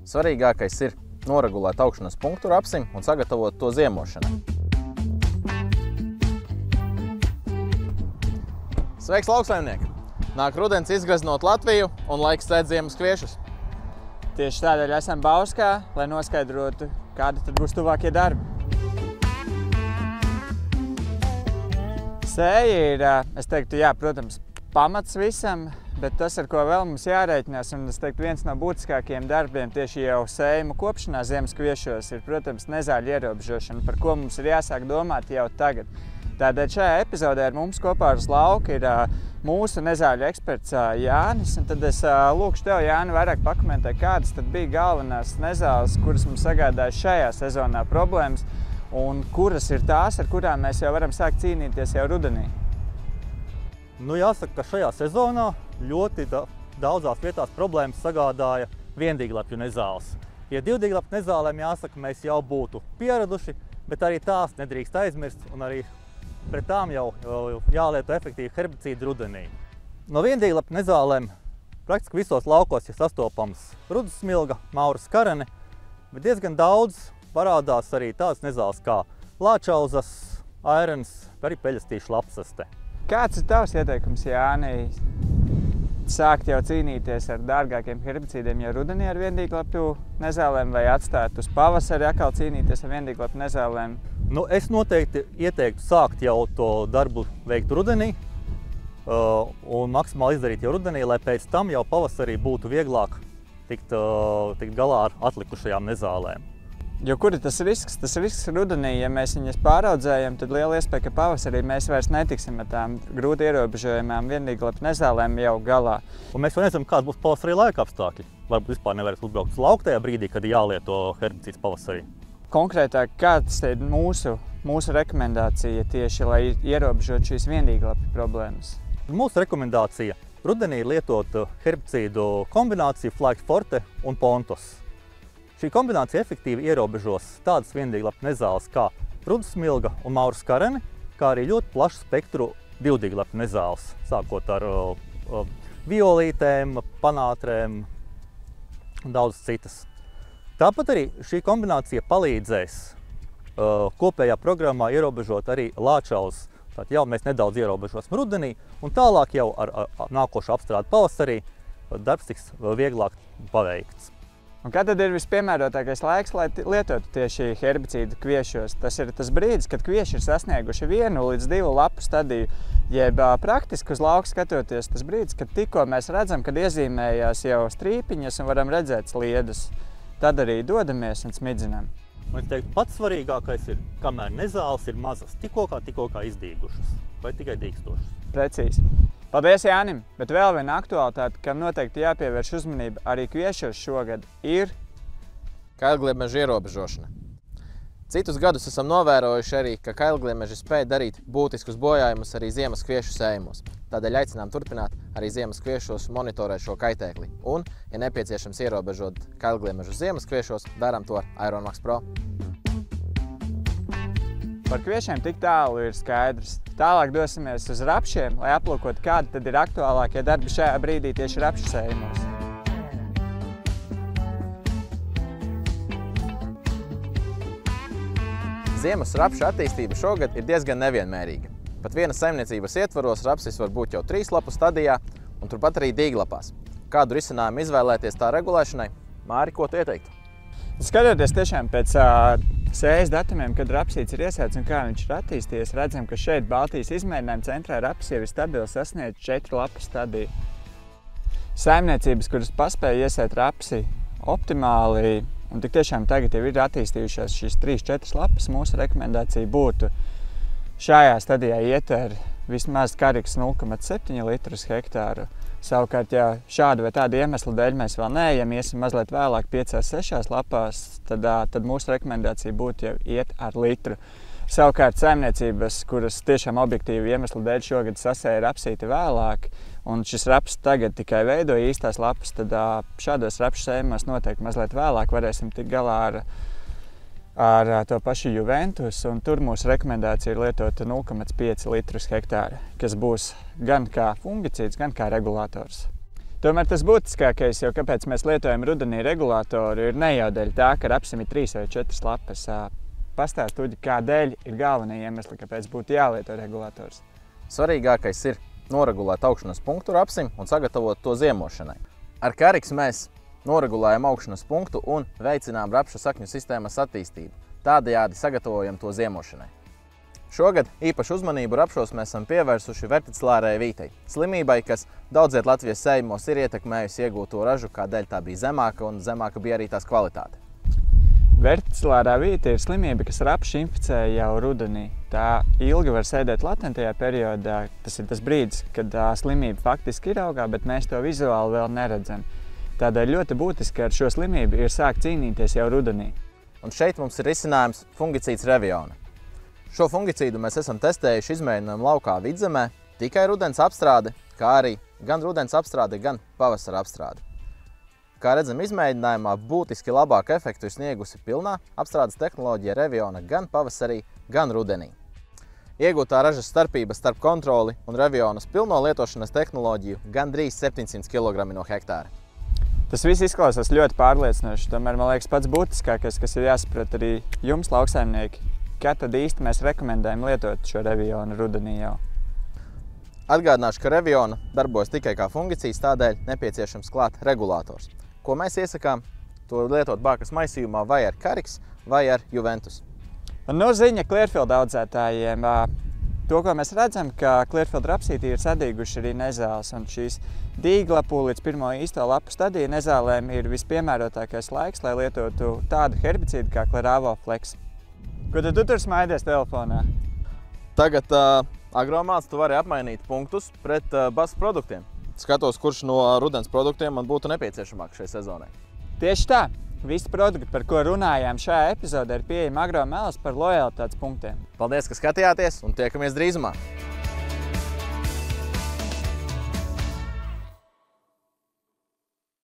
Svarīgākais ir noregulēt augšanas punktu rapsim un sagatavot to ziemošanai. Sveiks, lauksaimnieki! Nāk rudens izgraznot Latviju un laiks sēt ziemas kviešus. Tieši tādēļ esam Bauskā, lai noskaidrotu, kādi tad būs tuvākie darbi. Sēja ir, es teiktu, jā, protams, pamats visam, bet tas, ar ko vēl mums jārēķinās, un es teiktu, viens no būtiskākajiem darbiem tieši jau sējumu kopšanā ziemas kviešos ir, protams, nezāļu ierobežošana, par ko mums ir jāsāk domāt jau tagad. Tādēļ šajā epizodē ar mums kopā uz lauka ir mūsu nezāļu eksperts Jānis, un tad es lūkšu tev, Jāni, vairāk pakomentēt, kādas tad bija galvenās nezāles, kuras mums sagādāja šajā sezonā problēmas, un kuras ir tās, ar kurām mēs jau varam sākt cīnīties jau rudenī. Nu, jāsaka, ka šajā sezonā ļoti daudzās vietās problēmas sagādāja viendīglapju nezāles. Ja divdīglapju nezālēm, jāsaka, mēs jau būtu pieraduši, bet arī tās nedrīkst aizmirst, un arī pret tām jau jālieto efektīvi herbicīdi rudenī. No viendīglapju nezālēm praktiski visos laukos ir sastopams rudussmilga, maura skarene, bet diezgan daudz parādās arī tādas nezāles kā lāčauzas, airens, arī peļastīšu lapsaste. Kāds ir tavs ieteikums, Jāni, sākt jau cīnīties ar dārgākiem herbicīdiem jau rudenī ar viendīglapju nezālēm vai atstāt uz pavasari atkal cīnīties ar viendīglapju nezālēm? Nu, es noteikti ieteiktu sākt jau to darbu veikt rudenī un maksimāli izdarīt jau rudenī, lai pēc tam jau pavasarī būtu vieglāk tikt galā ar atlikušajām nezālēm. Jo kur ir tas risks? Tas risks rudenī, ja mēs viņas pāraudzējam, tad liela iespēja, ka pavasarī mēs vairs netiksim ar tām grūti ierobežojumām viendīglapju nezālēm jau galā. Un mēs jau nezinām, kāds būs pavasarī laika apstākļi. Varbūt vispār nevarēs uzbraukt uz lauku tajā brīdī, kad jālieto herbicīds pavasarī. Konkrētāk, kāds ir mūsu rekomendācija tieši, lai ierobežot šīs viendīglapju problēmas? Mūsu rekomendācija rudenī ir lietot herbicīdu kombināciju Flags Forte un Pontos. Šī kombinācija efektīvi ierobežos tādas viendīglapju nezāles kā rudussmilga un maura skarene, kā arī ļoti plašu spektru divdīglapju nezāles, sākot ar violītēm, panātrēm un daudz citas. Tāpat arī šī kombinācija palīdzēs kopējā programmā ierobežot arī lāčauzas. Tātad jau mēs nedaudz ierobežosim rudenī, un tālāk jau ar nākošu apstrādi pavasarī darbs tiks vieglāk paveikts. Un kad tad ir vispiemērotākais laiks, lai lietotu tieši herbicīdu kviešos? Tas ir tas brīdis, kad kvieši ir sasnieguši 1 līdz 2 lapu stadiju, jeb praktiski uz lauku skatoties tas brīdis, kad tikko mēs redzam, kad iezīmējās jau strīpiņas un varam redzēt sliedus. Tad arī dodamies un smidzinām. Es teiktu, pats svarīgākais ir, kamēr nezāles ir mazas, tikko kā izdīgušas vai tikai dīkstošas. Precīzi. Paldies Jānim, bet vēl viena aktualitāte, kam noteikti jāpievērš uzmanība arī kviešos šogad, ir kailgliemežu ierobežošana. Citus gadus esam novērojuši arī, ka kailgliemeži spēj darīt būtiskus bojājumus arī ziemas kviešu sējumos. Tādēļ aicinām turpināt arī ziemas kviešos monitorēt šo kaitēkli. Un, ja nepieciešams ierobežot kailgliemežu ziemas kviešos, darām to ar Ironmax Pro. Par kviešiem tik tālu ir skaidrs. Tālāk dosimies uz rapšiem, lai aplūkotu, kādi tad ir aktuālākie darbi šajā brīdī tieši rapšu sējumos. Ziemas rapšu attīstība šogad ir diezgan nevienmērīga. Pat vienas saimniecības ietvaros rapsis var būt jau 3 lapu stadijā un turpat arī dīglapās. Kādu risinājumu izvēlēties tā regulēšanai? Māri, ko tu ieteiktu? Skatoties tiešām pēc sējas datumiem, kad rapsīts ir iesēts un kā viņš ir attīstījies, redzam, ka šeit Baltijas izmēģinājuma centrā rapsis jau ir stabili sasniedz 4 lapu stadiju. Saimniecības, kuras paspēja iesēt rapsi optimāli, un tik tiešām tagad jau ir attīstījušās šīs 3-4 lapas, mūsu rekomendācija būtu šajā stadijā iet ar vismaz karīgs 0,7 litrus hektāru. Savukārt, ja šādu vai tādu iemeslu dēļ mēs vēl neejam, iesim mazliet vēlāk 5-6 lapās, tad mūsu rekomendācija būtu jau iet ar litru. Savukārt saimniecības, kuras tiešām objektīvi iemeslu dēļ šogad sasēja rapsīti vēlāk, un šis raps tagad tikai veido īstās lapas, tad šādos rapšu sējumos noteikti mazliet vēlāk varēsim tikt galā ar to pašu Juventus, un tur mūsu rekomendācija ir lietot 0,5 litrus hektāra, kas būs gan kā fungicīds, gan kā regulators. Tomēr tas būtiskākais, jo kāpēc mēs lietojam rudenī regulātoru, ir ne jau dēļ tā, ka rapsim ir 3 vai 4 lapas. Pastāst, Uģi, kādēļ ir galvenie iemesli, kāpēc būtu jālieto regulators? Svarīgākais ir noregulēt augšanas punktu rapsim un sagatavot to ziemošanai. Ar Karix mēs noregulējam augšanas punktu un veicinām rapšu sakņu sistēmas attīstību. Tādējādi sagatavojam to ziemošanai. Šogad īpašu uzmanību rapšos mēs esam pievērsuši verticilārajai vītei, slimībai, kas daudziet Latvijas sējumos ir ietekmējusi iegūto ražu, kādēļ tā bija zemāka un zemāka bija arī tās kvalitāte. Verticilārā vīte ir slimība, kas rapšu inficē jau rudenī. Tā ilgi var sēdēt latentajā periodā. Tas ir tas brīdis, kad slimība faktiski ir augā, bet mēs to vizuāli vēl neredzam. Tādēļ ļoti būtiski ar šo slimību ir sākt cīnīties jau rudenī. Un šeit mums ir risinājums fungicīds Reviona. Šo fungicīdu mēs esam testējuši izmēģinājumu laukā Vidzemē, tikai rudens apstrāde, kā arī gan rudens apstrāde, gan pavasara apstrāde. Kā redzam, izmēģinājumā būtiski labāku efektu ir sniegusi pilnā apstrādes tehnoloģija Reviona gan pavasarī, gan rudenī. Iegūtā ražas starpība starp kontroli un Revionas pilno lietošanas tehnoloģiju gandrīz 700 kg no hektāra. Tas viss izklausās ļoti pārliecinoši, tomēr man liekas pats būtiskākais, kas ir jāsaprot arī jums, lauksaimnieki. Kā tad īsti mēs rekomendējam lietot šo Revionu rudenī jau? Atgādināšu, ka Reviona darbojas tikai kā fungicīds, tādēļ nepieciešams klāt regulators. Ko mēs iesakām? To lietot bākas maisījumā vai ar Karix, vai ar Juventus. Un no ziņa Clearfield audzētājiem. To, ko mēs redzam, ka Clearfield rapsītī ir sadīguši arī nezāles, un šīs dīglapu līdz pirmo īsto lapu stadiju nezālēm ir vispiemērotākais laiks, lai lietotu tādu herbicīdu kā Clairavo Flex. Ko tad tu tur smaidies telefonā? Tagad agromāts tu vari apmainīt punktus pret basu produktiem. Skatos, kurš no rudens produktiem man būtu nepieciešamāk šai sezonai. Tieši tā. Visi produkti, par ko runājām šajā epizodē, ir pieejami Agromelas par lojalitātes punktiem. Paldies, ka skatījāties un tiekamies drīzumā!